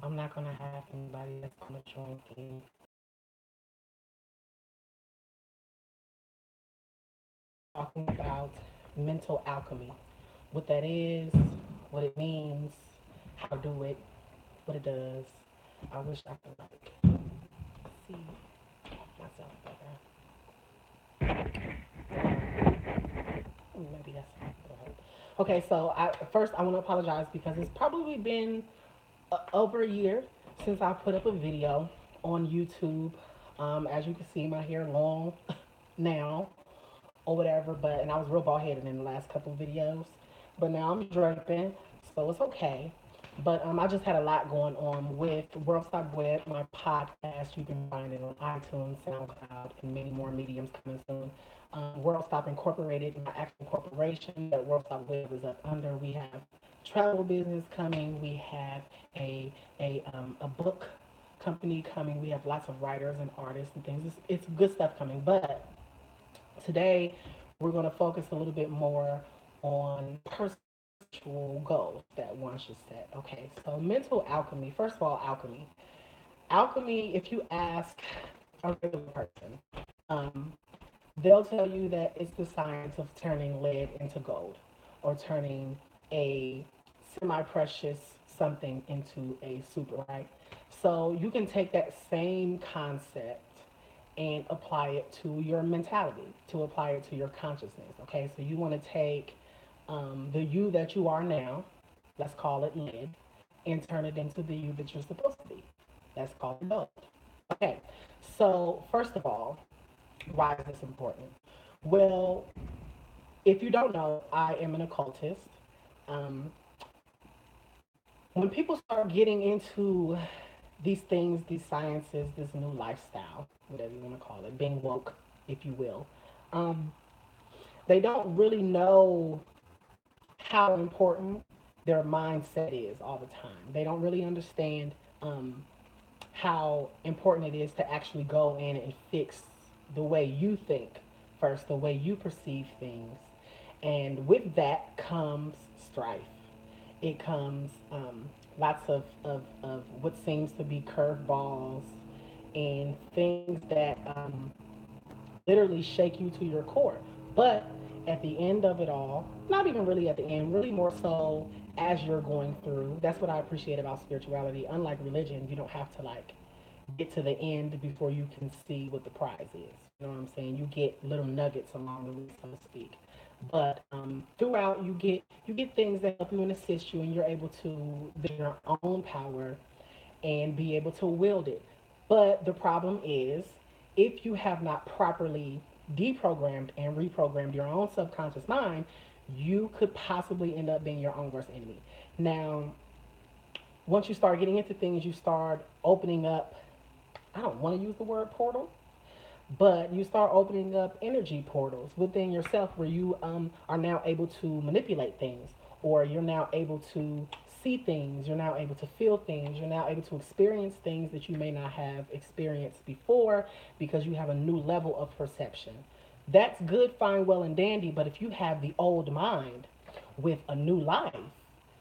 I'm not going to have anybody that's going to join in talking about mental alchemy. What that is, what it means, how to do it, what it does. I wish I could like see myself better. Maybe that's okay. So first I want to apologize because it's probably been over a year since I put up a video on YouTube. As you can see, my hair long now or whatever, but and I was real bald headed in the last couple of videos, but now I'm draping, so it's okay. But I just had a lot going on with World Stop Web, my podcast. You can find it on iTunes, SoundCloud, and many more mediums coming soon. World Stop Incorporated, my actual corporation that World Stop Web is up under. We have travel business coming. We have a book company coming. We have lots of writers and artists and things. It's good stuff coming. But today we're going to focus a little bit more on personal goals that one should set. Okay, so mental alchemy. First of all, alchemy. Alchemy, if you ask a regular person, um, they'll tell you that it's the science of turning lead into gold or turning a semi precious something into a super, right? So you can take that same concept and apply it to your mentality, to apply it to your consciousness. Okay, so you want to take the you that you are now, let's call it lead, and turn it into the you that you're supposed to be. Let's call it gold. Okay, so first of all, why is this important? Well, if you don't know, I am an occultist. Um, when people start getting into these things, these sciences, this new lifestyle, whatever you want to call it, being woke, if you will, um, they don't really know how important their mindset is all the time. They don't really understand how important it is to actually go in and fix the way you think first, the way you perceive things. And with that comes strife. It comes lots of what seems to be curveballs and things that literally shake you to your core. But at the end of it all, not even really at the end, really more so as you're going through. That's what I appreciate about spirituality. Unlike religion, you don't have to like get to the end before you can see what the prize is. You know what I'm saying? You get little nuggets along the way, so to speak. But throughout, you get things that help you and assist you, and you're able to build your own power and be able to wield it. But the problem is, if you have not properly deprogrammed and reprogrammed your own subconscious mind, you could possibly end up being your own worst enemy. Now, once you start getting into things, you start opening up, I don't want to use the word portal, but you start opening up energy portals within yourself where you are now able to manipulate things, or you're now able to see things, you're now able to feel things, you're now able to experience things that you may not have experienced before because you have a new level of perception. That's good, fine, well, and dandy, but if you have the old mind with a new life,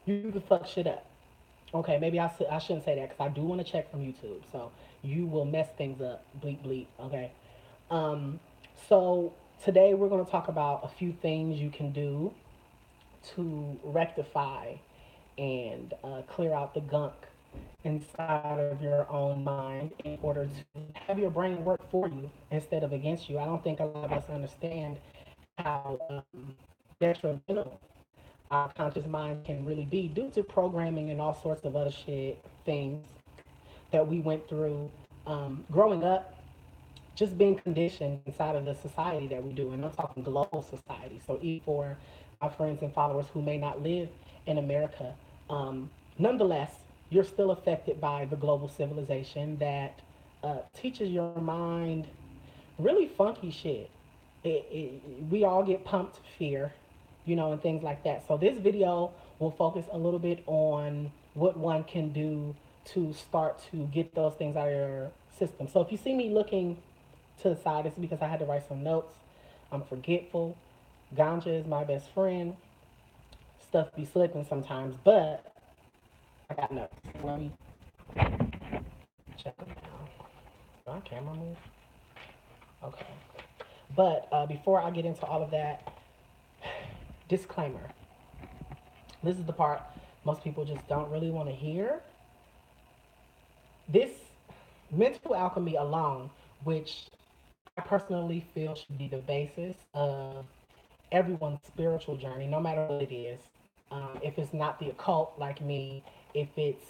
you can fuck shit up. Okay, maybe I shouldn't say that because I do want to check from YouTube. So you will mess things up, bleep bleep. Okay. Um, so today we're going to talk about a few things you can do to rectify and clear out the gunk inside of your own mind in order to have your brain work for you instead of against you. I don't think a lot of us understand how detrimental our conscious mind can really be due to programming and all sorts of other shit things that we went through growing up, just being conditioned inside of the society that we do. And I'm talking global society. So even for our friends and followers who may not live in America, nonetheless, you're still affected by the global civilization that teaches your mind really funky shit. We all get pumped fear, and things like that. So this video will focus a little bit on what one can do to start to get those things out of your system. So if you see me looking to the side, it's because I had to write some notes. I'm forgetful. Ganja is my best friend. Stuff be slipping sometimes, but I got notes. Let me Check them out. Do our camera move? Okay. But before I get into all of that, disclaimer. This is the part most people just don't really want to hear. This mental alchemy alone, which I personally feel should be the basis of everyone's spiritual journey, no matter what it is. If it's not the occult like me, if it's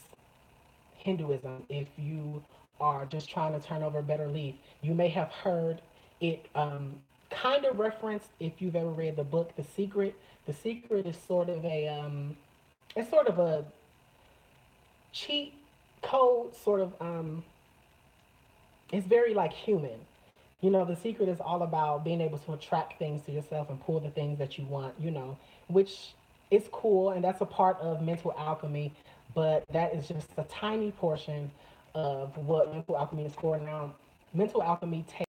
Hinduism, if you are just trying to turn over a better leaf, you may have heard it kind of referenced if you've ever read the book The Secret. The Secret is sort of it's sort of a cheat code, sort of it's very like human. You know, The Secret is all about being able to attract things to yourself and pull the things that you want, you know, which is cool and that's a part of mental alchemy, but that is just a tiny portion of what mental alchemy is for. Now, mental alchemy takes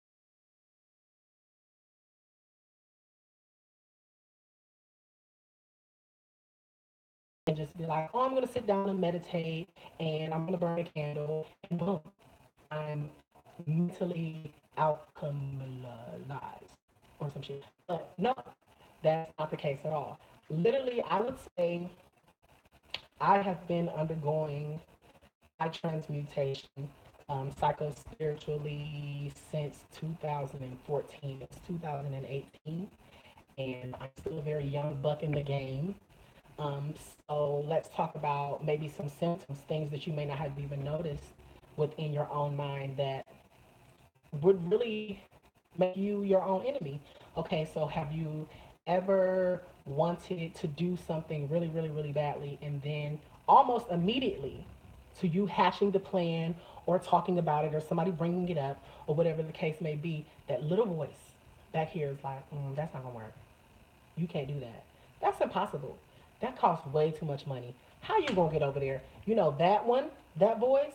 and just be like, oh, I'm going to sit down and meditate and I'm going to burn a candle and boom, I'm mentally alchemized or some shit. But no, that's not the case at all. Literally, I would say I have been undergoing high transmutation psychospiritually since 2014. It's 2018, and I'm still a very young buck in the game. Um, so let's talk about maybe some symptoms, things that you may not have even noticed within your own mind that would really make you your own enemy. Okay, so have you ever wanted to do something really, really, really badly and then almost immediately to you hashing the plan or talking about it or somebody bringing it up or whatever the case may be, that little voice back here is like, that's not gonna work. You can't do that. That's impossible. That costs way too much money. How you gonna get over there? You know that one, that voice,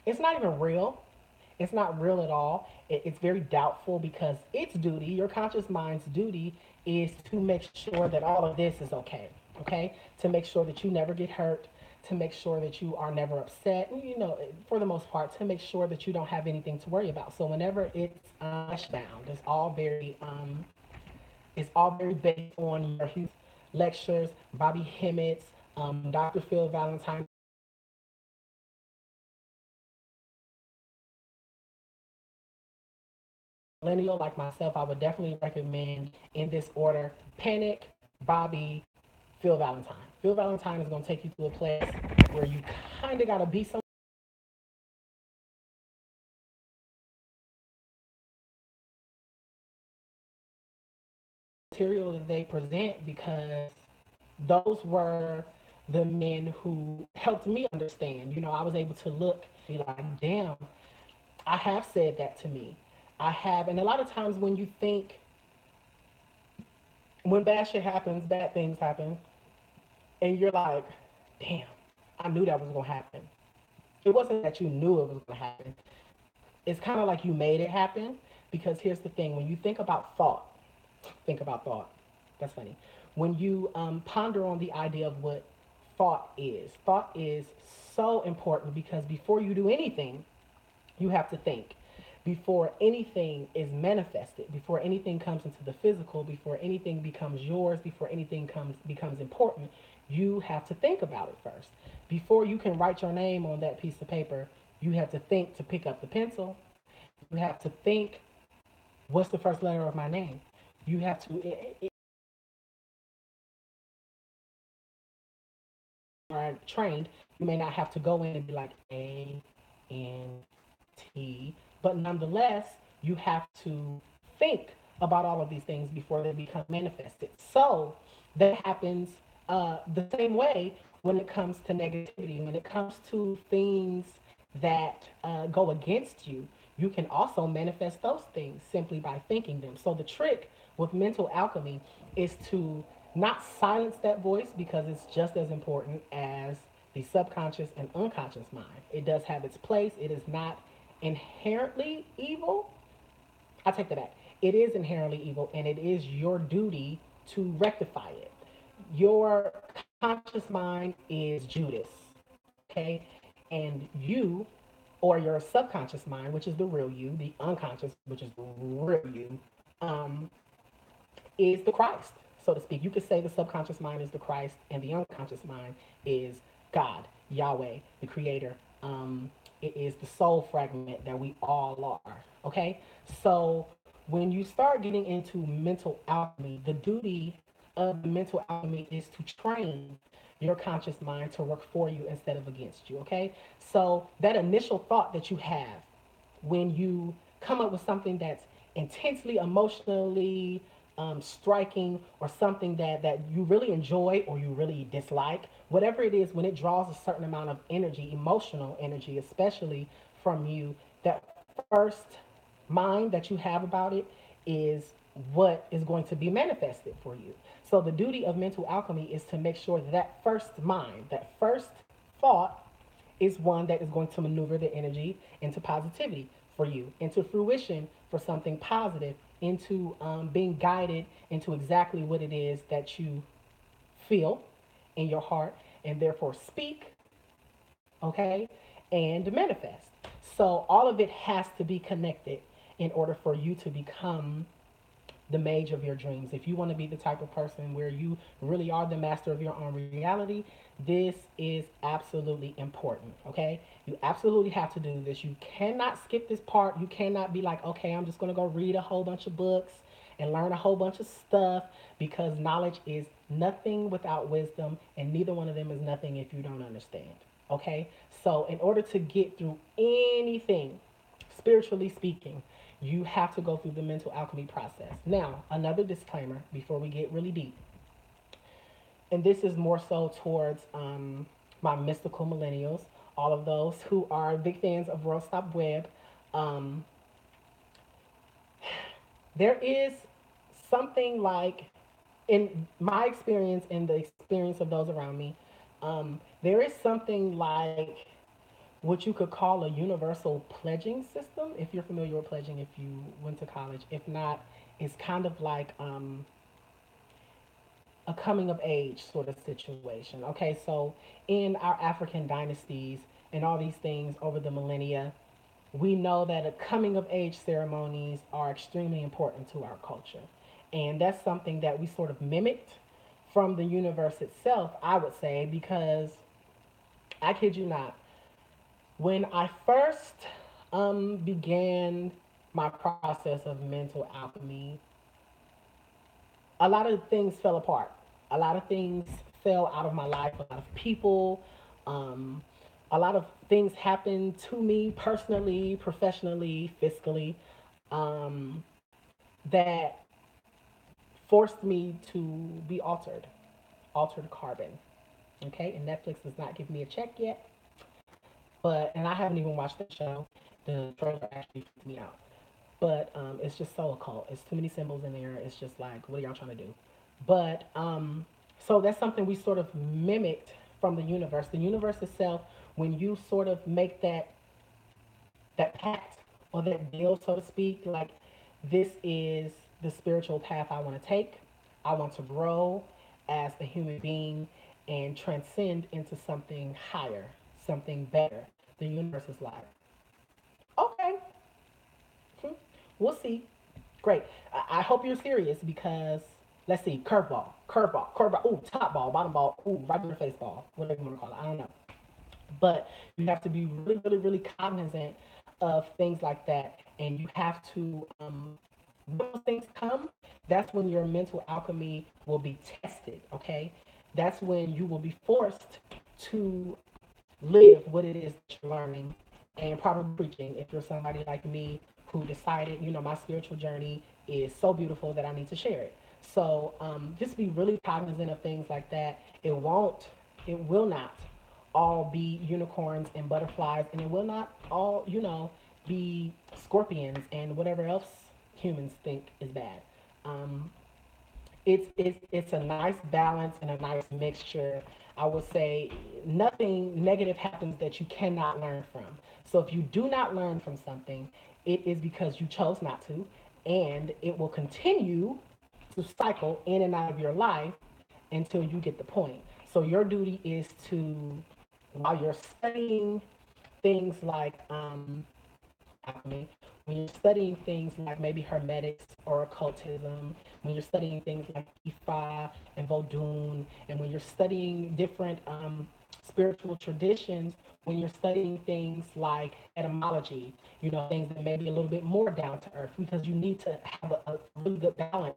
it's not even real. It's not real at all. It's very doubtful because its duty, your conscious mind's duty, is to make sure that all of this is okay. Okay? To make sure that you never get hurt, to make sure that you are never upset, and, you know, for the most part, to make sure that you don't have anything to worry about. So whenever it's bound, it's all very based on your lectures, Bobby Hemmett's, Dr. Phil Valentine. Millennial like myself, I would definitely recommend in this order: Panic, Bobby, Phil Valentine. Phil Valentine is going to take you to a place where you kind of got to be some material that they present because those were the men who helped me understand. You know, I was able to look, be like, damn, I have said that to me. I have, and a lot of times when bad shit happens, bad things happen, and you're like, damn, I knew that was gonna happen. It wasn't that you knew it was gonna happen. It's kind of like you made it happen because here's the thing: when you think about thought. That's funny. When you ponder on the idea of what thought is so important because before you do anything, you have to think. Before anything is manifested, before anything comes into the physical, before anything becomes yours, before anything becomes important, you have to think about it first. Before you can write your name on that piece of paper, you have to think to pick up the pencil. You have to think, what's the first letter of my name? You have to, are trained, you may not have to go in and be like A-N-T, but nonetheless, you have to think about all of these things before they become manifested. So that happens the same way when it comes to negativity, when it comes to things that go against you. You can also manifest those things simply by thinking them. So the trick with mental alchemy is to not silence that voice because it's just as important as the subconscious and unconscious mind. It does have its place. It is not inherently evil. I take that back. It is inherently evil, and it is your duty to rectify it. Your conscious mind is Judas, okay? And you, or your subconscious mind, which is the real you, the unconscious, which is the real you, um, is the Christ, so to speak. You could say the subconscious mind is the Christ, and the unconscious mind is God, Yahweh, the Creator. It is the soul fragment that we all are. Okay, so when you start getting into mental alchemy, the duty of the mental alchemy is to train your conscious mind to work for you instead of against you. Okay, so that initial thought that you have when you come up with something that's intensely emotionally striking, or something that you really enjoy or you really dislike, whatever it is, when it draws a certain amount of energy, emotional energy especially, from you, that first mind that you have about it is what is going to be manifested for you. So the duty of mental alchemy is to make sure that that first mind, that first thought, is one that is going to maneuver the energy into positivity for you, into fruition for something positive, into being guided into exactly what it is that you feel in your heart, and therefore speak, okay, and manifest. So all of it has to be connected in order for you to become the mage of your dreams. If you want to be the type of person where you really are the master of your own reality, this is absolutely important. Okay, you absolutely have to do this. You cannot skip this part. You cannot be like, okay, I'm just going to go read a whole bunch of books and learn a whole bunch of stuff, because knowledge is nothing without wisdom, and neither one of them is nothing if you don't understand. Okay, so in order to get through anything, spiritually speaking, you have to go through the mental alchemy process. Now, another disclaimer before we get really deep, and this is more so towards my mystical millennials, all of those who are big fans of World Stop Web. Um, there is something like, in my experience and the experience of those around me, there is something like what you could call a universal pledging system. If you're familiar with pledging, if you went to college, if not, it's kind of like a coming of age sort of situation. Okay, so in our African dynasties and all these things over the millennia, we know that a coming of age ceremonies are extremely important to our culture. And that's something that we sort of mimicked from the universe itself, I would say, because I kid you not, when I first began my process of mental alchemy, a lot of things fell apart. A lot of things fell out of my life. A lot of people, um, a lot of things happened to me personally, professionally, fiscally, um, that forced me to be altered, altered carbon. Okay, and Netflix does not give me a check yet, but and I haven't even watched the show. The trailer actually freaked me out. But it's just so occult. It's too many symbols in there. It's just like, what are y'all trying to do? But so that's something we sort of mimicked from the universe. The universe itself, when you sort of make that pact or that deal, so to speak, like, this is the spiritual path I want to take. I want to grow as a human being and transcend into something higher, something better. The universe is like, okay, we'll see. Great. I hope you're serious, because let's see, curveball. Ooh, top ball, bottom ball. Ooh, right in the face ball. Whatever you want to call it. I don't know. But you have to be really, really, really cognizant of things like that, and you have to. When those things come, that's when your mental alchemy will be tested. Okay, that's when you will be forced to live what it is that you're learning and probably preaching, if you're somebody like me who decided, my spiritual journey is so beautiful that I need to share it. So just be really cognizant of things like that. It will not all be unicorns and butterflies, and it will not all, be scorpions and whatever else humans think is bad. Um, it's a nice balance and a nice mixture. I would say nothing negative happens that you cannot learn from. So if you do not learn from something, it is because you chose not to, and it will continue to cycle in and out of your life until you get the point. So your duty is to, while you're studying, things like alchemy, when you're studying things like maybe hermetics or occultism, when you're studying things like Ifa and Vodun, and when you're studying different spiritual traditions, when you're studying things like etymology, things that may be a little bit more down to earth, because you need to have a really good balance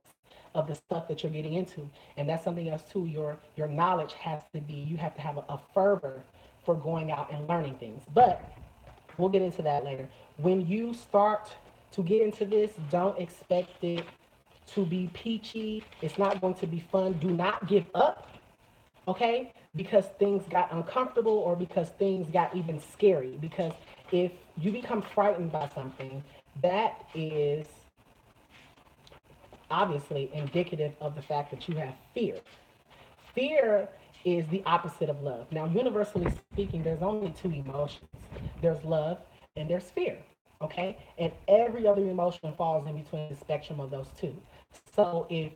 of the stuff that you're getting into. And that's something else too. Your knowledge has to be, you have to have a fervor for going out and learning things. But we'll get into that later. When you start to get into this, don't expect it to be peachy. It's not going to be fun. Do not give up, okay? Because things got uncomfortable or because things got even scary. Because if you become frightened by something, that is obviously indicative of the fact that you have fear. Fear is the opposite of love. Now, universally speaking, there's only two emotions, there's love and there's fear. Okay? And every other emotion falls in between the spectrum of those two. So if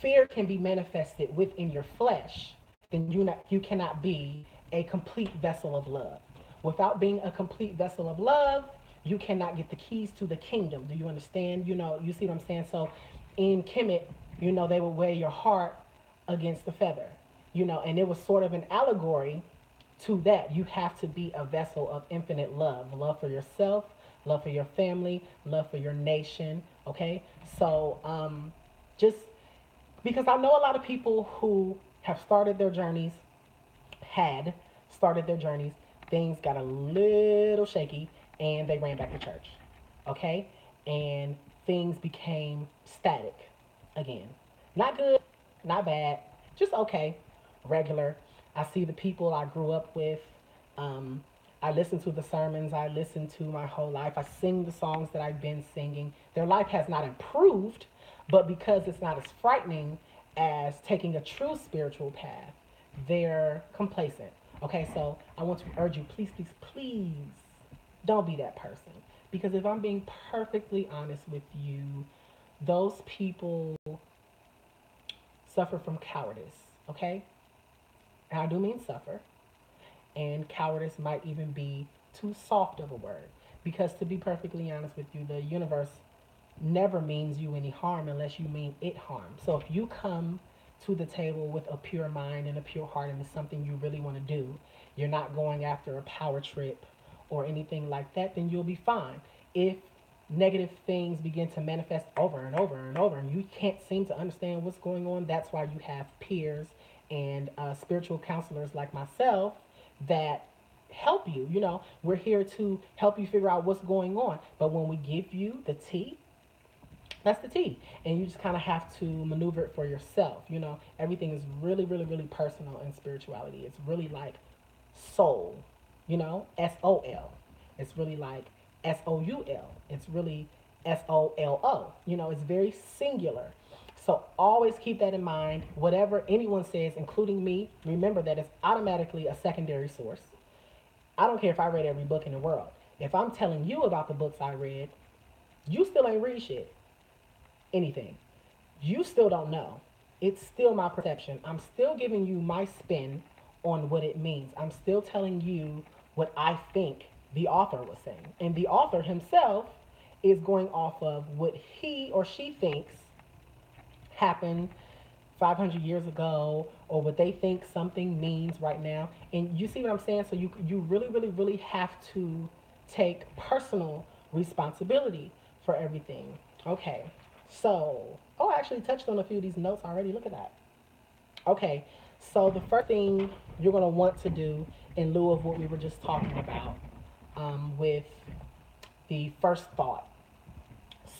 fear can be manifested within your flesh, then you cannot be a complete vessel of love. Without being a complete vessel of love, you cannot get the keys to the kingdom. Do you understand? You see what I'm saying? So in Kemet, they would weigh your heart against the feather, and it was sort of an allegory to that. You have to be a vessel of infinite love for yourself, love for your family, love for your nation. Okay, so just because I know a lot of people who have started their journeys, had started their journeys, things got a little shaky and they ran back to church. Okay, and things became static again. Not good, not bad, just okay, regular. I see the people I grew up with. Um, I listen to the sermons I listened to my whole life. I sing the songs that I've been singing. Their life has not improved, but because it's not as frightening as taking a true spiritual path, they're complacent. Okay, so I want to urge you, please, please, please don't be that person. Because if I'm being perfectly honest with you, those people suffer from cowardice, okay? And I do mean suffer. And cowardice might even be too soft of a word. Because to be perfectly honest with you, the universe never means you any harm unless you mean it harm. So if you come to the table with a pure mind and a pure heart and it's something you really want to do, you're not going after a power trip or anything like that, then you'll be fine. If negative things begin to manifest over and over and over and you can't seem to understand what's going on, that's why you have peers and spiritual counselors like myself that help you. We're here to help you figure out what's going on. But when we give you the tea, that's the tea. And you just kind of have to maneuver it for yourself. Everything is really, really, really personal in spirituality. It's really like soul, SOL. It's really like SOUL. It's really SOLO. It's very singular. So always keep that in mind. Whatever anyone says, including me, remember that it's automatically a secondary source. I don't care if I read every book in the world. If I'm telling you about the books I read, you still ain't read shit. Anything. You still don't know. It's still my perception. I'm still giving you my spin on what it means. I'm still telling you what I think the author was saying. And the author himself is going off of what he or she thinks happened 500 years ago or what they think something means right now. And you see what I'm saying? So you really, really, really have to take personal responsibility for everything. Okay. So, I actually touched on a few of these notes already. Look at that. Okay. So the first thing you're going to want to do in lieu of what we were just talking about with the first thought.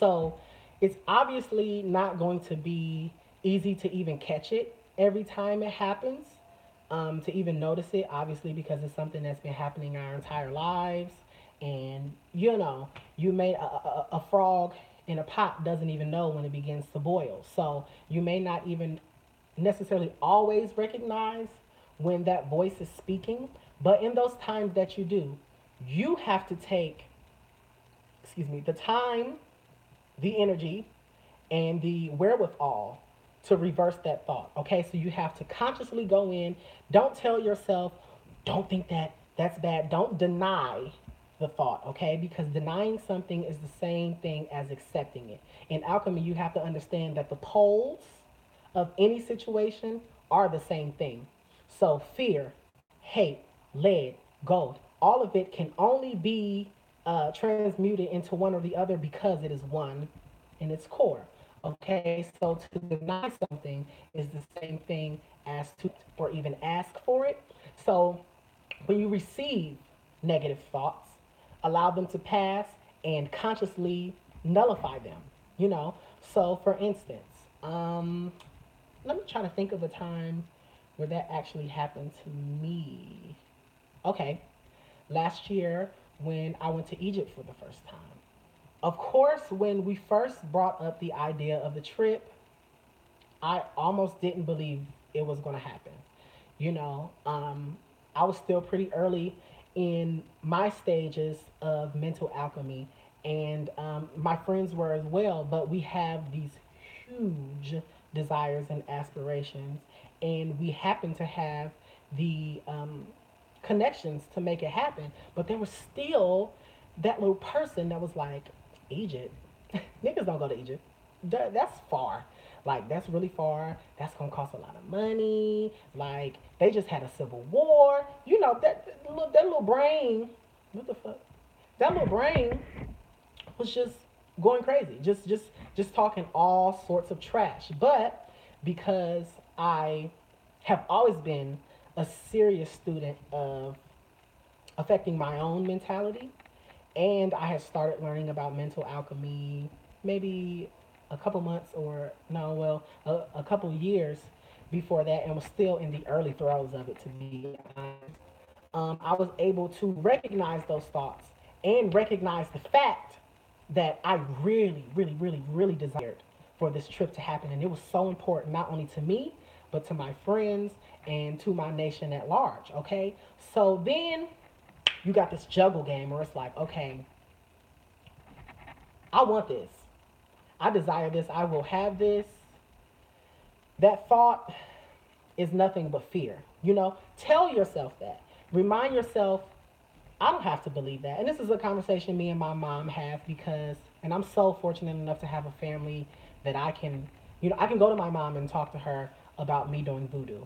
So it's obviously not going to be easy to even catch it every time it happens, to even notice it, obviously, because it's something that's been happening our entire lives. And, you made a frog in a pot doesn't even know when it begins to boil. So you may not even necessarily always recognize when that voice is speaking. But in those times that you do, you have to take, the time, the energy, and the wherewithal to reverse that thought. Okay, so you have to consciously go in. Don't tell yourself, don't think that that's bad. Don't deny the thought, okay? Because denying something is the same thing as accepting it. In alchemy, you have to understand that the poles of any situation are the same thing. So fear, hate, lead, gold, all of it can only be transmuted into one or the other because it is one in its core. Okay, so to deny something is the same thing as to or even ask for it. So when you receive negative thoughts, allow them to pass and consciously nullify them. You know, so for instance, let me try to think of a time where that actually happened to me. Okay, last year when I went to Egypt for the first time. Of course, when we first brought up the idea of the trip, I almost didn't believe it was going to happen. You know, I was still pretty early in my stages of mental alchemy, and my friends were as well. But we have these huge desires and aspirations, and we happen to have the connections to make it happen. But there was still that little person that was like, Egypt, niggas don't go to Egypt. That's far. Like that's really far. That's gonna cost a lot of money. Like they just had a civil war. You know that little brain. What the fuck? That little brain was just going crazy. Just talking all sorts of trash. But because I have always been a serious student of affecting my own mentality, and I had started learning about mental alchemy maybe a couple months or no, well, a couple years before that, and was still in the early throes of it, to be honest. I was able to recognize those thoughts and recognize the fact that I really, really, really, really desired for this trip to happen. And it was so important, not only to me, but to my friends and to my nation at large. Okay. So then you got this juggle game where it's like, okay, I want this. I desire this. I will have this. That thought is nothing but fear. You know, tell yourself that. Remind yourself, I don't have to believe that. And this is a conversation me and my mom have because, and I'm so fortunate enough to have a family that I can, I can go to my mom and talk to her about me doing voodoo.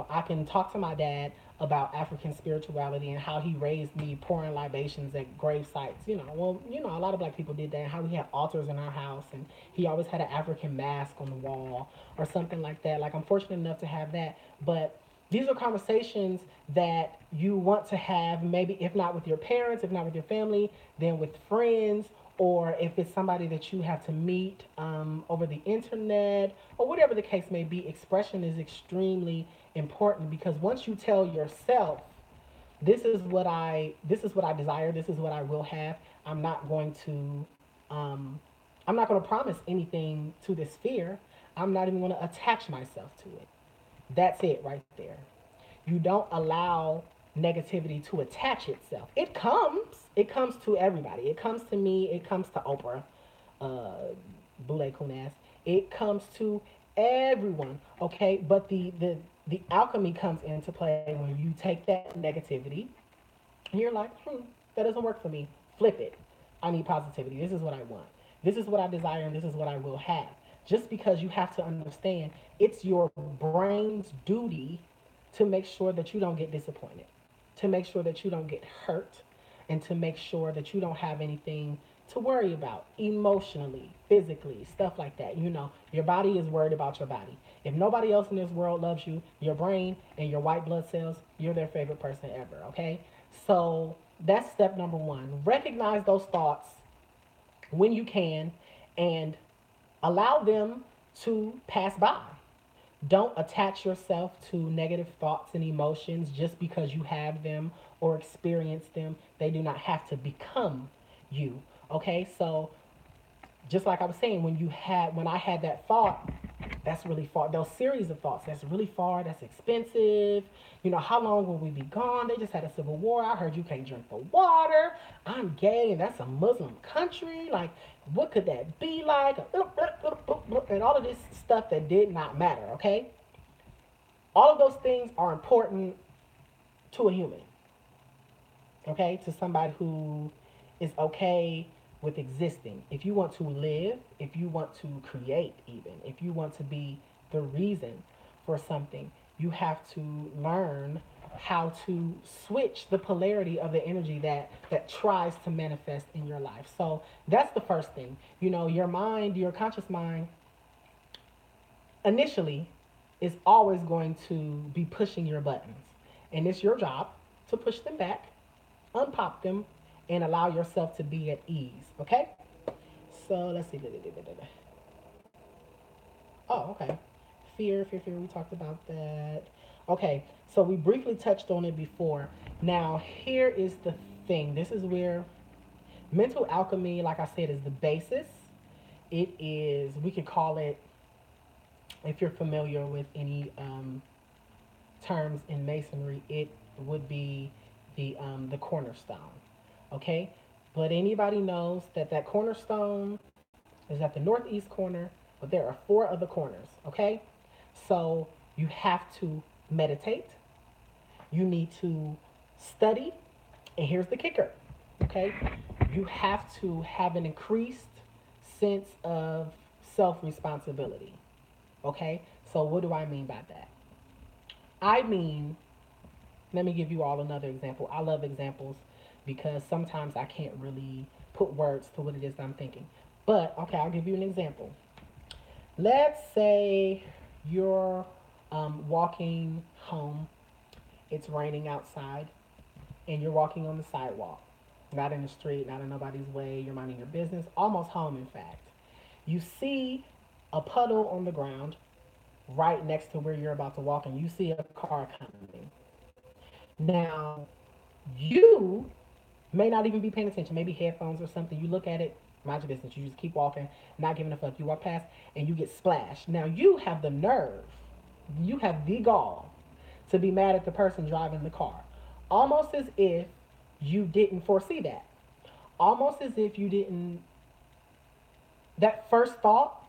I can talk to my dad about African spirituality and how he raised me pouring libations at grave sites. A lot of black people did that, and how we had altars in our house, and he always had an African mask on the wall or something like that. Like, I'm fortunate enough to have that. But these are conversations that you want to have, maybe if not with your parents, if not with your family, then with friends, or if it's somebody that you have to meet over the internet, or whatever the case may be. Expression is extremely important because once you tell yourself, this is what I desire, this is what I will have, I'm not going to um, I'm not going to promise anything to this fear. I'm not even going to attach myself to it. That's it right there. You don't allow negativity to attach itself. It comes to everybody. It comes to me, it comes to Oprah, uh, Boule Kunas. It comes to everyone, okay? But the alchemy comes into play when you take that negativity and you're like, that doesn't work for me. Flip it. I need positivity. This is what I want. This is what I desire, and this is what I will have. Just because you have to understand it's your brain's duty to make sure that you don't get disappointed, to make sure that you don't get hurt, and to make sure that you don't have anything to worry about emotionally, physically, stuff like that. Your body is worried about your body. If nobody else in this world loves you, your brain and your white blood cells, you're their favorite person ever, okay? So that's step number one. Recognize those thoughts when you can and allow them to pass by. Don't attach yourself to negative thoughts and emotions just because you have them or experience them. They do not have to become you. Okay? So just like I was saying, when I had that thought, that's really far. Those series of thoughts, that's really far. That's expensive. How long will we be gone? They just had a civil war. I heard you can't drink the water. I'm gay, and that's a Muslim country. Like, what could that be like? And all of this stuff that did not matter. Okay, all of those things are important to a human. okay, to somebody who is okay with existing. If you want to live, if you want to create, even if you want to be the reason for something, you have to learn how to switch the polarity of the energy that tries to manifest in your life. So that's the first thing. You know, your mind, your conscious mind, initially is always going to be pushing your buttons, and it's your job to push them back, unpop them, and allow yourself to be at ease. Okay? So let's see. Oh, okay. Fear. We talked about that. Okay, so we briefly touched on it before. Now, here is the thing. This is where mental alchemy, like I said, is the basis. It is, we could call it, if you're familiar with any terms in masonry, it would be the cornerstone. Okay, but anybody knows that that cornerstone is at the northeast corner, but there are four other corners. Okay, so you have to meditate. You need to study, and here's the kicker. Okay, you have to have an increased sense of self responsibility. Okay, so what do I mean by that? I mean, let me give you all another example. I love examples because sometimes I can't really put words to what it is I'm thinking. But okay, I'll give you an example. Let's say you're walking home, it's raining outside, and you're walking on the sidewalk, not in the street, not in nobody's way. You're minding your business, almost home, in fact. You see a puddle on the ground right next to where you're about to walk, and you see a car coming. Now, you may not even be paying attention, maybe headphones or something. You look at it, mind your business. You just keep walking, not giving a fuck. You walk past and you get splashed. Now, you have the nerve, you have the gall to be mad at the person driving the car. Almost as if you didn't foresee that. Almost as if you didn't, that first thought,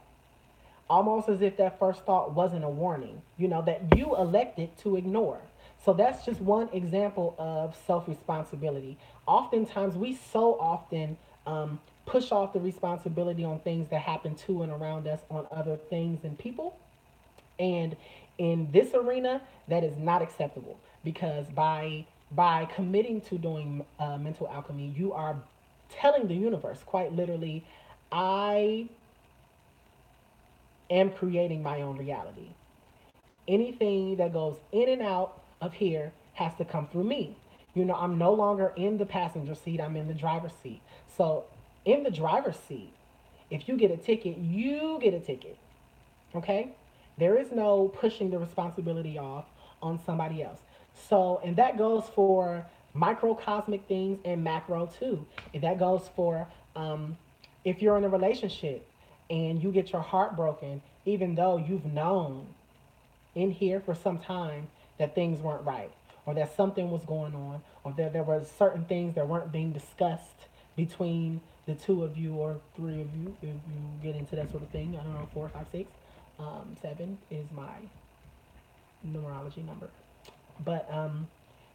almost as if that first thought wasn't a warning, that you elected to ignore. So that's just one example of self responsibility. Oftentimes, we so often push off the responsibility on things that happen to and around us on other things and people. And in this arena, that is not acceptable because by committing to doing mental alchemy, you are telling the universe quite literally, I am creating my own reality. Anything that goes in and out of here has to come through me. I'm no longer in the passenger seat, I'm in the driver's seat. So, in the driver's seat, if you get a ticket, you get a ticket. Okay? There is no pushing the responsibility off on somebody else. So, and that goes for microcosmic things and macro too. And that goes for if you're in a relationship and you get your heart broken, even though you've known in here for some time that things weren't right, or that something was going on, or that there were certain things that weren't being discussed between the two of you or three of you, if you get into that sort of thing. I don't know, four, five, six, seven is my numerology number. But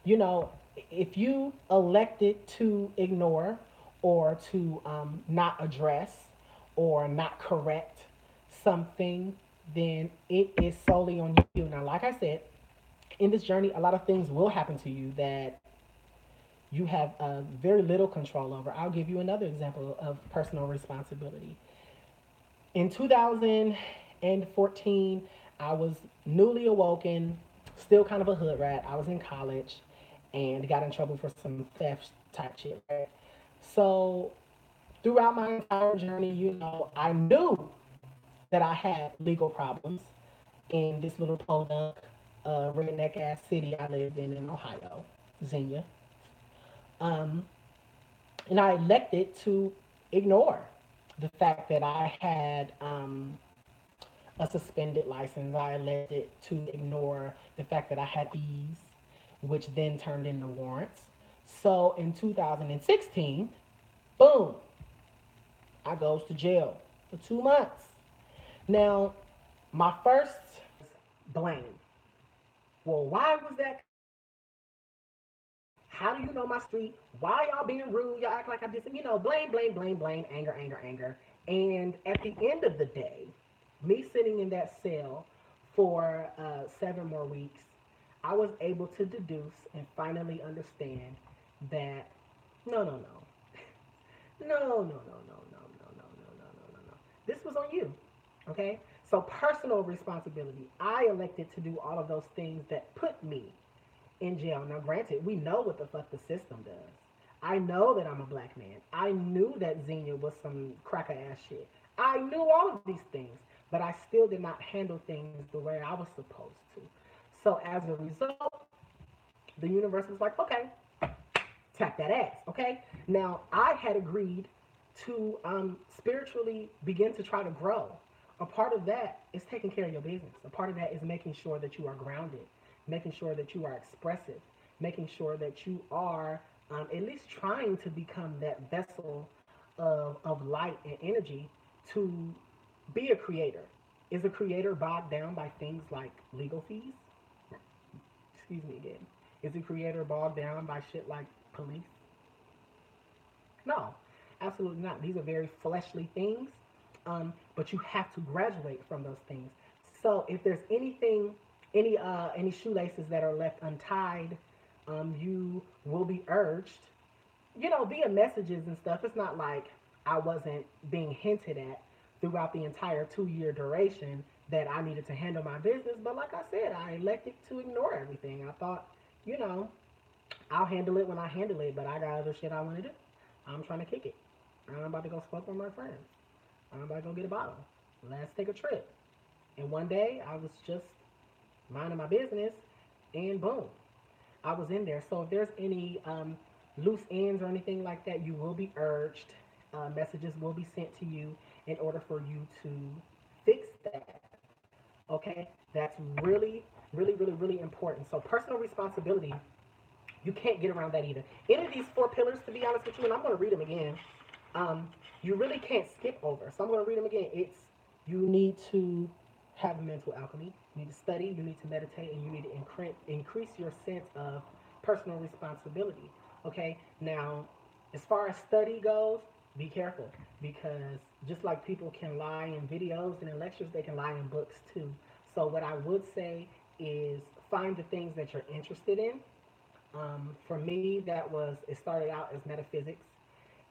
you know, if you elected to ignore or to not address or not correct something, then it is solely on you. Now, like I said, in this journey, a lot of things will happen to you that you have very little control over. I'll give you another example of personal responsibility. In 2014, I was newly awoken, still kind of a hood rat. I was in college and got in trouble for some theft type shit, right? So throughout my entire journey, I knew that I had legal problems in this little podunk, redneck ass city I lived in Ohio, Xenia. Um, and I elected to ignore the fact that I had a suspended license. I elected to ignore the fact that I had fees, which then turned into warrants. So in 2016, boom, I goes to jail for 2 months. Now, my first blame. Well, why was that? How do you know my street? Why y'all being rude? Y'all act like I did some, blame, blame, blame, blame, anger, anger, anger. And at the end of the day, me sitting in that cell for 7 more weeks, I was able to deduce and finally understand that no, no, no, no, no, no, no, no, no, no, no, no, no, no, no. This was on you. Okay? So personal responsibility. I elected to do all of those things that put me in jail. Now, granted, we know what the fuck the system does. I know that I'm a black man. I knew that Xenia was some cracker ass shit. I knew all of these things, but I still did not handle things the way I was supposed to. So as a result, the universe was like, okay, tap that ass, okay? Now, I had agreed to spiritually begin to try to grow. A part of that is taking care of your business. A part of that is making sure that you are grounded, making sure that you are expressive, making sure that you are at least trying to become that vessel of light and energy to be a creator. Is a creator bogged down by things like legal fees? Excuse me again. Is a creator bogged down by shit like police? No, absolutely not. These are very fleshly things, but you have to graduate from those things. So if there's any shoelaces that are left untied, you will be urged, via messages and stuff. It's not like I wasn't being hinted at throughout the entire 2 year duration that I needed to handle my business. But like I said, I elected to ignore everything. I thought, you know, I'll handle it when I handle it, but I got other shit I want to do. I'm trying to kick it. I'm about to go smoke with my friends. I'm about to go get a bottle. Let's take a trip. And one day I was just minding my business, and boom, I was in there. So if there's any loose ends or anything like that, you will be urged. Messages will be sent to you in order for you to fix that. Okay, that's really, really, really, really important. So personal responsibility, you can't get around that either. Any of these 4 pillars, to be honest with you, and I'm going to read them again. You really can't skip over. So I'm going to read them again. It's you need to have mental alchemy. You need to study. You need to meditate, and you need to increase your sense of personal responsibility. Okay. Now, as far as study goes, be careful because just like people can lie in videos and in lectures, they can lie in books too. So what I would say is find the things that you're interested in. For me, it started out as metaphysics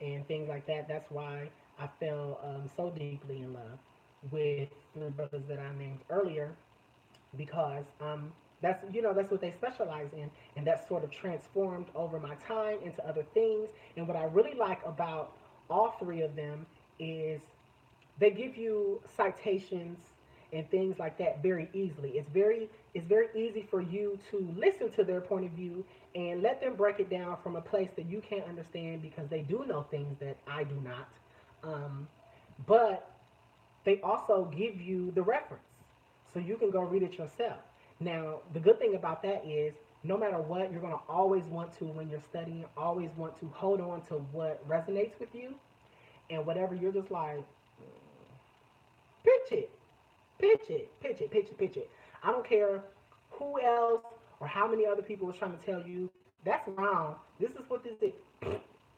and things like that. That's why I fell so deeply in love with the brothers that I named earlier because that's what they specialize in, and that's sort of transformed over my time into other things. And what I really like about all 3 of them is they give you citations and things like that very easily. It's very easy for you to listen to their point of view and let them break it down from a place that you can't understand because they do know things that I do not. But they also give you the reference so you can go read it yourself. Now, the good thing about that is no matter what, you're going to always want to, when you're studying, always want to hold on to what resonates with you and whatever you're just like, pitch it, pitch it, pitch it, pitch it, pitch it. I don't care who else or how many other people was trying to tell you that's wrong. This is what this is.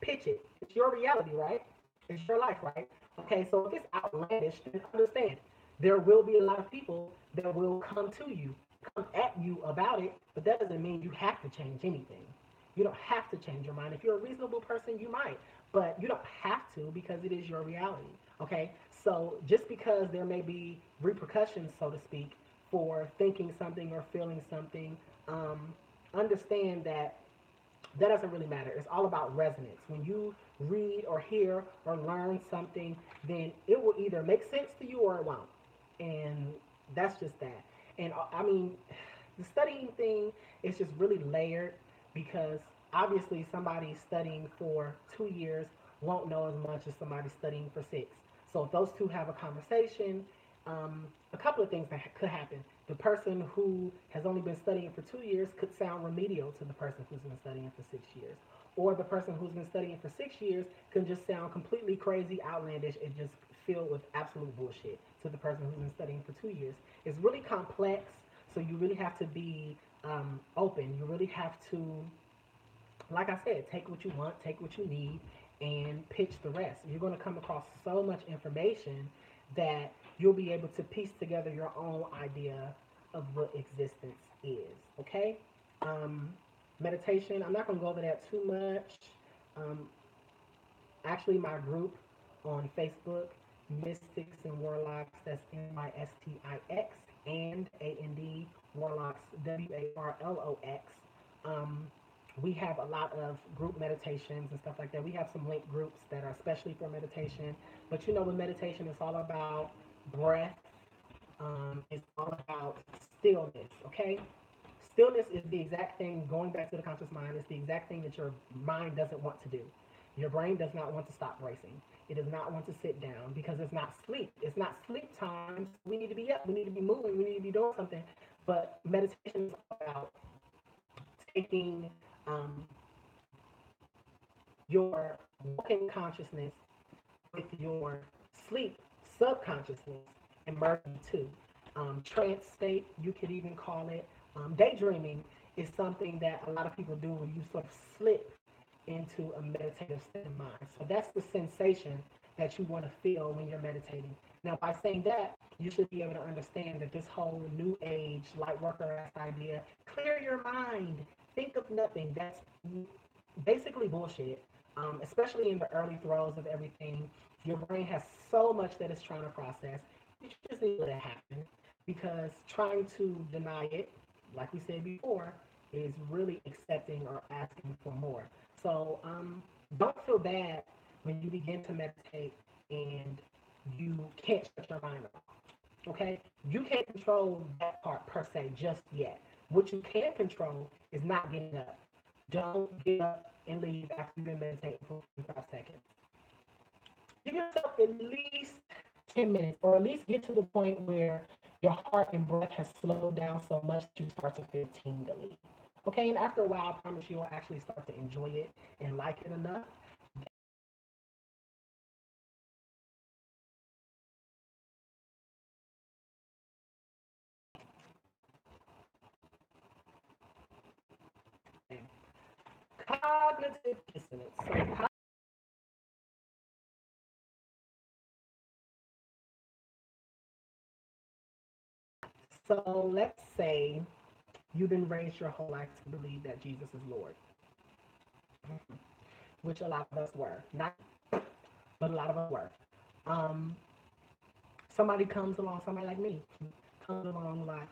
Pitch it. It's your reality, right? It's your life, right? Okay, so if it's outlandish, then understand there will be a lot of people that will come to you, come at you about it, but that doesn't mean you have to change anything. You don't have to change your mind. If you're a reasonable person, you might, but you don't have to because it is your reality. Okay, so just because there may be repercussions, so to speak, for thinking something or feeling something, understand that that doesn't really matter. It's all about resonance. When you read or hear or learn something, then it will either make sense to you or it won't. And that's just that. And I mean, the studying thing is just really layered because obviously somebody studying for 2 years won't know as much as somebody studying for 6. So if those two have a conversation, a couple of things that could happen. The person who has only been studying for 2 years could sound remedial to the person who's been studying for 6 years. Or the person who's been studying for 6 years can just sound completely crazy, outlandish, and just filled with absolute bullshit to the person who's been studying for 2 years. It's really complex, so you really have to be open. You really have to like I said, take what you want, take what you need, and pitch the rest. You're going to come across so much information that you'll be able to piece together your own idea of what existence is. Okay? Um, Meditation, I'm not going to go over that too much. Um, Actually, my group on Facebook, Mystics and Warlocks, that's Mystix and AND Warlocks, WARLOX. Um, we have a lot of group meditations and stuff like that. We have some linked groups that are especially for meditation. But you know, with meditation, it's all about breath. It's all about stillness. Okay, stillness is the exact thing. Going back to the conscious mind, it's the exact thing that your mind doesn't want to do. Your brain does not want to stop racing. It does not want to sit down because it's not sleep. It's not sleep time. So we need to be up. We need to be moving. We need to be doing something. But meditation is about taking um, your waking consciousness with your sleep subconsciousness and merging two. Trance state, you could even call it. Daydreaming is something that a lot of people do when you sort of slip into a meditative state of mind. So that's the sensation that you want to feel when you're meditating. Now, by saying that, you should be able to understand that this whole new age light worker ass idea, clear your mind, think of nothing, that's basically bullshit. Especially in the early throes of everything, your brain has so much that it's trying to process. You just need to let it happen because trying to deny it, like we said before, is really accepting or asking for more. So don't feel bad when you begin to meditate and you can't shut your mind off. Okay? You can't control that part per se just yet. What you can control is not getting up. Don't get up and leave after you've been meditating for 45 seconds. Give yourself at least 10 minutes, or at least get to the point where your heart and breath has slowed down so much that you start to feel tingly. Okay, and after a while, I promise you will actually start to enjoy it and like it enough. Cognitive dissonance. So let's say you've been raised your whole life to believe that Jesus is Lord, which a lot of us were. Not, but a lot of us were. Um, Somebody comes along, somebody like me, comes along like,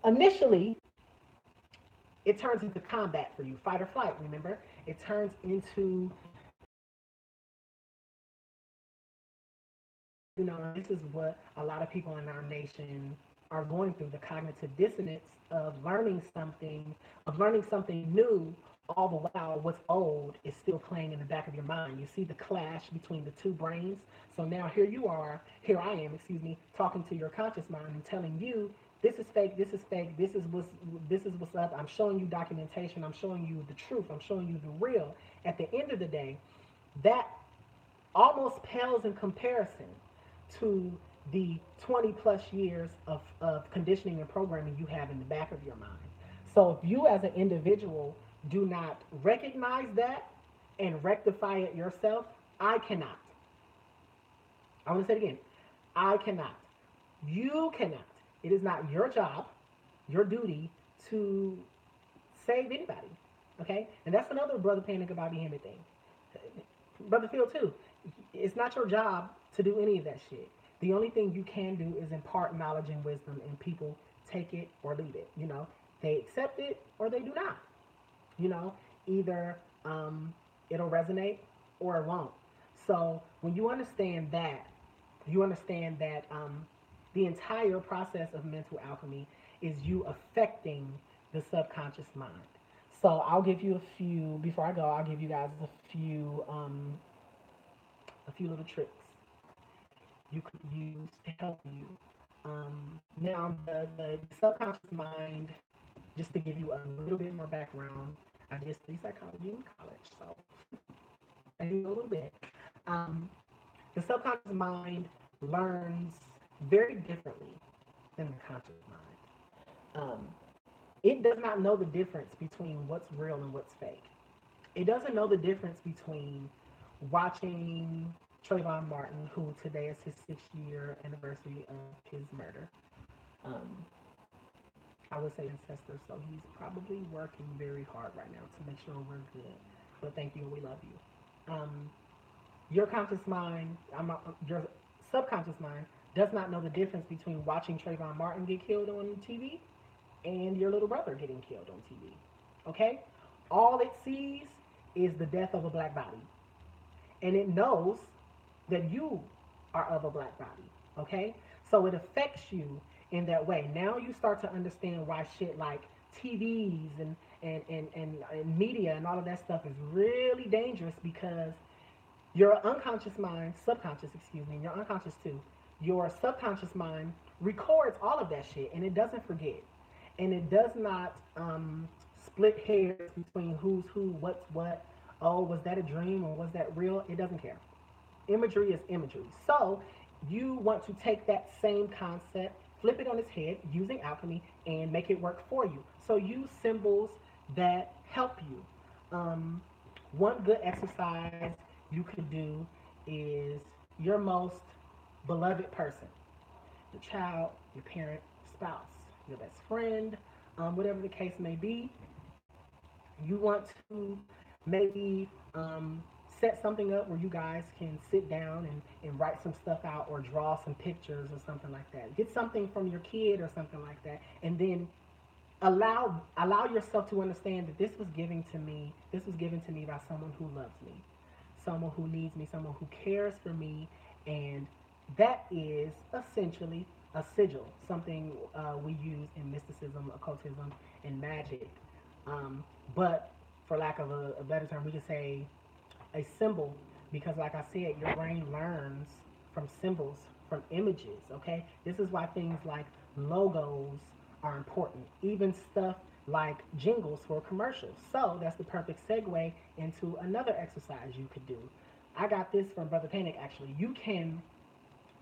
initially, it turns into combat for you, fight or flight, remember? It turns into, this is what a lot of people in our nation are going through, the cognitive dissonance of learning something new, all the while what's old is still playing in the back of your mind. You see the clash between the two brains. So now here I am, excuse me, talking to your conscious mind and telling you this is fake, this is fake, this is what's up. I'm showing you documentation, I'm showing you the truth, I'm showing you the real. At the end of the day, that almost pales in comparison to the 20 plus years of conditioning and programming you have in the back of your mind. So if you as an individual do not recognize that and rectify it yourself, I cannot. I want to say it again. I cannot. You cannot. It is not your job, your duty to save anybody. Okay? And that's another Brother Panic about Behemoth thing. Brother Phil too. It's not your job to do any of that shit. The only thing you can do is impart knowledge and wisdom, and people take it or leave it. They accept it or they do not. You know, either it'll resonate or it won't. So when you understand that the entire process of mental alchemy is you affecting the subconscious mind. So I'll give you a few before I go. I'll give you guys a few little tricks you could use to help you. Now, the subconscious mind, just to give you a little bit more background, I did study psychology in college, so I do a little bit. Um, the subconscious mind learns very differently than the conscious mind. It does not know the difference between what's real and what's fake. It doesn't know the difference between watching Trayvon Martin, who today is his 6 year anniversary of his murder. Um, I would say ancestor, so he's probably working very hard right now to make sure we're good. But thank you and we love you. Your conscious mind, your subconscious mind, does not know the difference between watching Trayvon Martin get killed on TV and your little brother getting killed on TV. Okay? All it sees is the death of a black body. And it knows that you are of a black body. Okay? So it affects you in that way. Now you start to understand why shit like TVs and media and all of that stuff is really dangerous because your unconscious mind, subconscious, excuse me, your unconscious too, your subconscious mind records all of that shit and it doesn't forget. And it does not split hairs between who's who, what's what. Oh, was that a dream or was that real? It doesn't care. Imagery is imagery. So you want to take that same concept, flip it on its head using alchemy, and make it work for you. So use symbols that help you. One good exercise you could do is your most beloved person, your child, your parent, spouse, your best friend, whatever the case may be. You want to maybe set something up where you guys can sit down and write some stuff out or draw some pictures or something like that. Get something from your kid or something like that, and then allow yourself to understand that this was given to me. This was given to me by someone who loves me, someone who needs me, someone who cares for me, and that is essentially a sigil, something we use in mysticism, occultism, and magic. But for lack of a better term, we could say a symbol because, like I said, your brain learns from symbols, from images. Okay, this is why things like logos are important, even stuff like jingles for commercials. So that's the perfect segue into another exercise you could do. I got this from Brother Panic actually. You can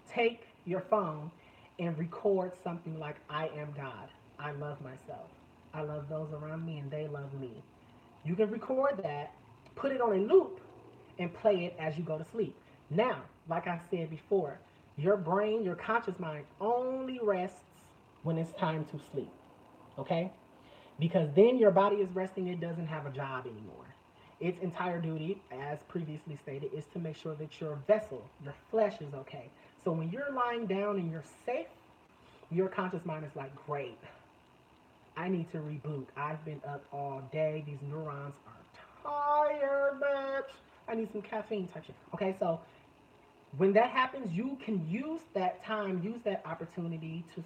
take your phone and record something like I am God. I love myself. I love those around me and they love me. You can record that, put it on a loop, and play it as you go to sleep. Now, like I said before, your brain, your conscious mind only rests when it's time to sleep. Okay? Because then your body is resting, it doesn't have a job anymore. Its entire duty, as previously stated, is to make sure that your vessel, your flesh is okay. So when you're lying down and you're safe, your conscious mind is like, great, I need to reboot. I've been up all day. These neurons are tired, bitch. I need some caffeine type shit. Okay, so when that happens, you can use that time, use that opportunity to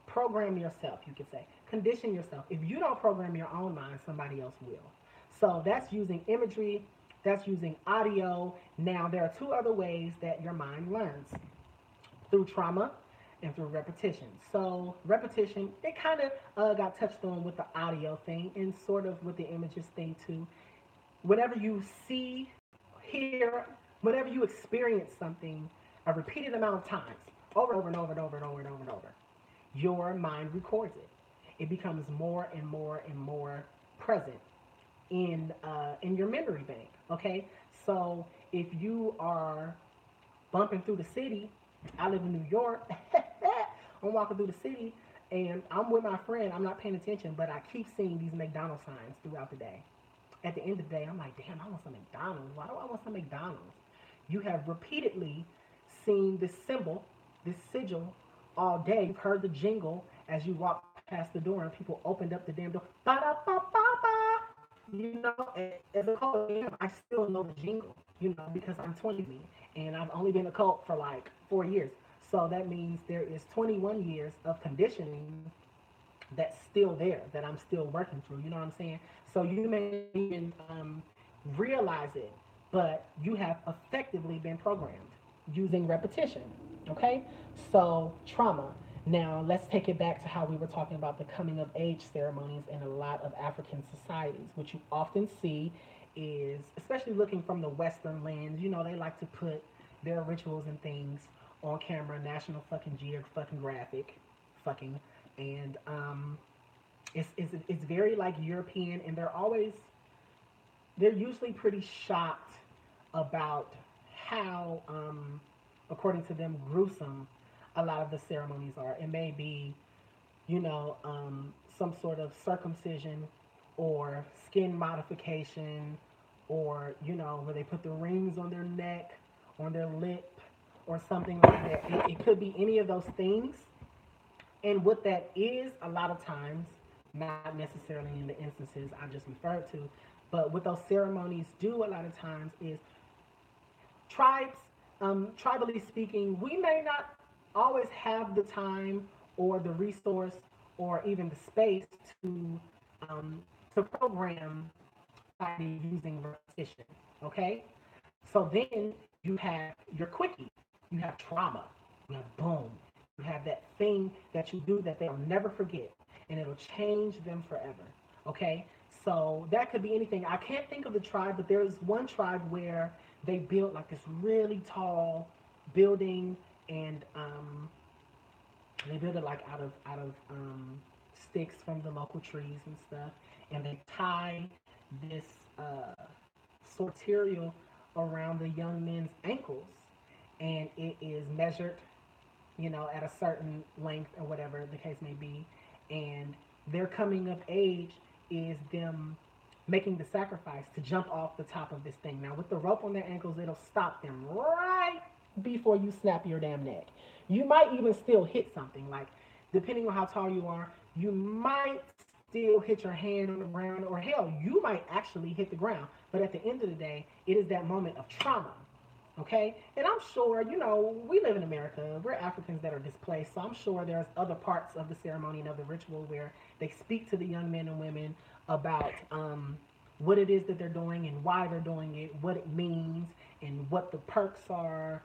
program yourself, you could say. Condition yourself. If you don't program your own mind, somebody else will. So that's using imagery, that's using audio. Now, there are two other ways that your mind learns through trauma and through repetition. So, repetition, it kind of got touched on with the audio thing and sort of with the images thing too. Whenever you see, hear, whenever you experience something a repeated amount of times, over and over and over and over and over and over, your mind records it. It becomes more and more and more present in your memory bank. Okay, so if you are bumping through the city, I live in New York. I'm walking through the city and I'm with my friend. I'm not paying attention, but I keep seeing these McDonald's signs throughout the day. At the end of the day, I'm like, damn, I want some McDonald's. Why do I want some McDonald's? You have repeatedly seen this symbol, this sigil, all day. You've heard the jingle as you walk past the door and people opened up the damn door. Ba da ba ba ba. You know, as a cult, I still know the jingle. You know, because I'm 20 and I've only been a cult for like 4 years. So that means there is 21 years of conditioning that's still there that I'm still working through. You know what I'm saying? So you may not even realize it, but you have effectively been programmed using repetition. Okay? So trauma. Now let's take it back to how we were talking about the coming of age ceremonies in a lot of African societies. What you often see is, especially looking from the Western lens, you know, they like to put their rituals and things on camera, National fucking Geographic, fucking, and it's very like European, and they're usually pretty shocked about how, according to them, gruesome a lot of the ceremonies are. It may be, some sort of circumcision or skin modification, or where they put the rings on their neck, on their lip, or something like that. It could be any of those things. And what that is, a lot of times, not necessarily in the instances I just referred to, but what those ceremonies do a lot of times is tribes, tribally speaking, we may not always have the time or the resource or even the space to um, to program society using repetition. Okay, so then you have your quickie, you have trauma, you have boom, you have that thing that you do that they'll never forget, and it'll change them forever. Okay, so that could be anything. I can't think of the tribe, but there's one tribe where they built like this really tall building, and they build it like out of sticks from the local trees and stuff, and they tie this uh, sorterial around the young men's ankles, and it is measured, at a certain length or whatever the case may be, and their coming of age is them making the sacrifice to jump off the top of this thing. Now, with the rope on their ankles, it'll stop them right before you snap your damn neck. You might even still hit something. Like, depending on how tall you are, you might still hit your hand on the ground, or hell, you might actually hit the ground. But at the end of the day, it is that moment of trauma. Okay? And I'm sure, we live in America. We're Africans that are displaced. So I'm sure there's other parts of the ceremony and of the ritual where they speak to the young men and women about what it is that they're doing and why they're doing it, what it means, and what the perks are,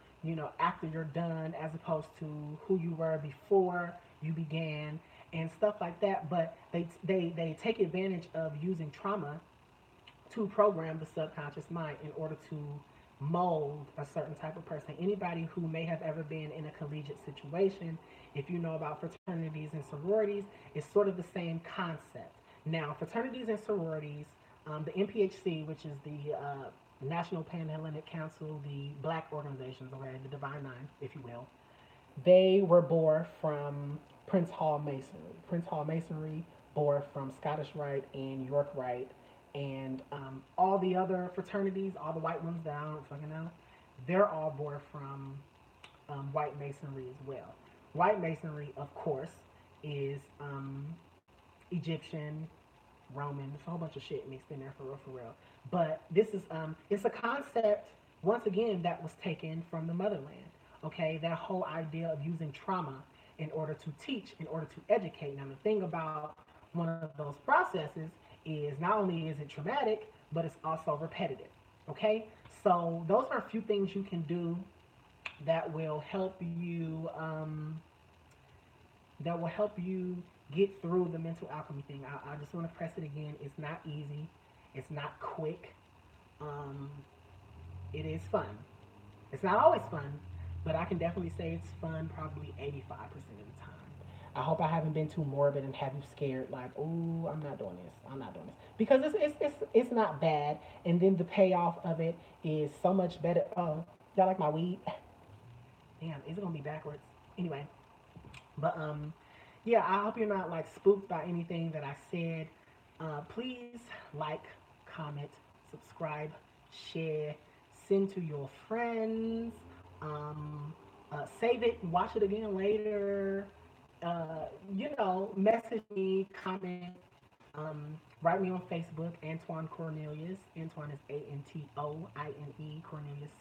after you're done, as opposed to who you were before you began and stuff like that. But they take advantage of using trauma to program the subconscious mind in order to mold a certain type of person. Anybody who may have ever been in a collegiate situation, if you know about fraternities and sororities, it's sort of the same concept. Now, fraternities and sororities, the NPHC, which is the National Panhellenic Council, the black organizations, okay, the Divine Nine, if you will, they were born from Prince Hall Masonry. Prince Hall Masonry bore from Scottish Rite and York Rite, and all the other fraternities, all the white ones that I don't fucking know, they're all born from white masonry as well. White masonry, of course, is Egyptian, Roman. There's a whole bunch of shit mixed in there for real, for real. But this is it's a concept once again that was taken from the motherland. Okay, that whole idea of using trauma in order to teach, in order to educate. Now the thing about one of those processes is not only is it traumatic, but it's also repetitive. Okay, so those are a few things you can do that will help you get through the mental alchemy thing. I just want to press it again. It's not easy. It's not quick. Um, it is fun. It's not always fun, but I can definitely say it's fun probably 85% of the time. I hope I haven't been too morbid and have you scared like, oh, I'm not doing this. I'm not doing this. Because it's not bad. And then the payoff of it is so much better. Oh, y'all like my weed? Damn, is it going to be backwards? Anyway, but yeah, I hope you're not like spooked by anything that I said. Please like, comment, subscribe, share, send to your friends, save it, watch it again later. Message me, comment, write me on Facebook, Antoine Cornelius. Antoine is Antoine, Cornelius Cornelius.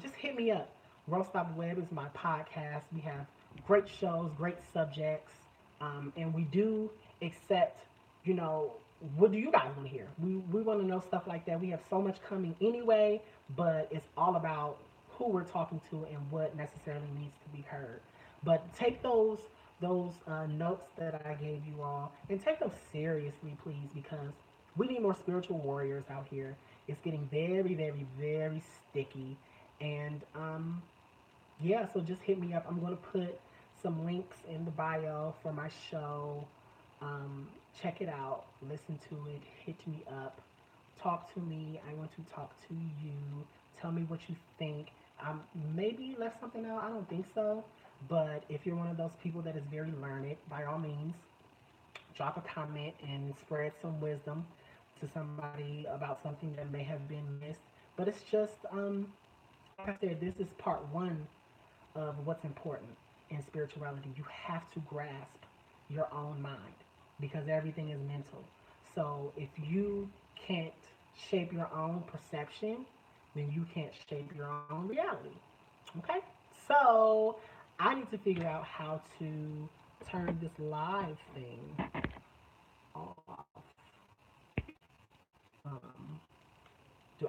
Just hit me up. Roll Stop Web is my podcast. We have great shows, great subjects, and we do accept, you know, what do you guys want to hear? We want to know stuff like that. We have so much coming anyway, but it's all about who we're talking to and what necessarily needs to be heard. But take those notes that I gave you all and take them seriously, please, because we need more spiritual warriors out here. It's getting very, very, very sticky, And yeah, so just hit me up. I'm going to put some links in the bio for my show. Check it out, listen to it, hit me up, talk to me. I want to talk to you. Tell me what you think. Maybe you left something out. I don't think so. But if you're one of those people that is very learned, by all means, drop a comment and spread some wisdom to somebody about something that may have been missed. But it's just, like I said, this is part one of what's important in spirituality. You have to grasp your own mind because everything is mental. So if you can't shape your own perception, then you can't shape your own reality. Okay? So I need to figure out how to turn this live thing off. Um,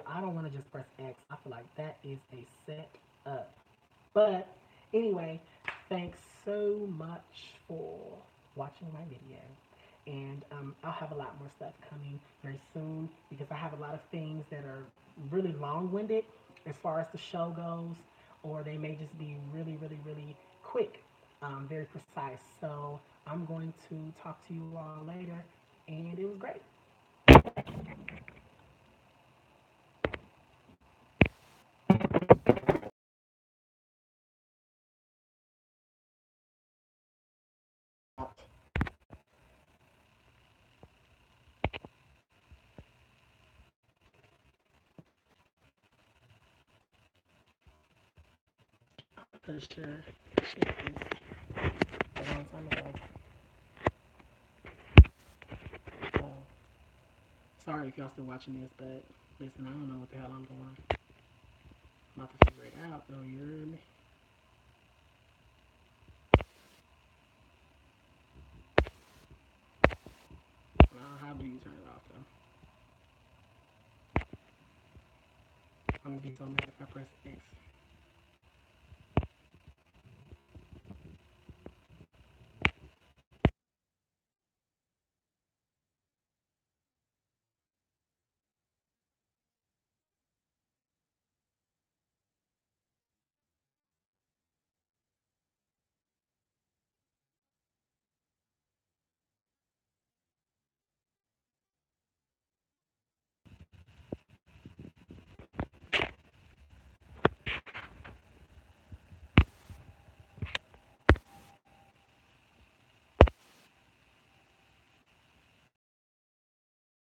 I don't want to just press X. I feel like that is a set up. But anyway, thanks so much for watching my video. And I'll have a lot more stuff coming very soon because I have a lot of things that are really long winded as far as the show goes, or they may just be really, really, really quick, very precise. So I'm going to talk to you all later, and it was great. For sure. Shit is a long time ago. So sorry if y'all still watching this, but listen, I don't know what the hell I'm doing. I'm about to figure it out though, you heard me? How do you turn it off though? I'm gonna be so mad if I press X.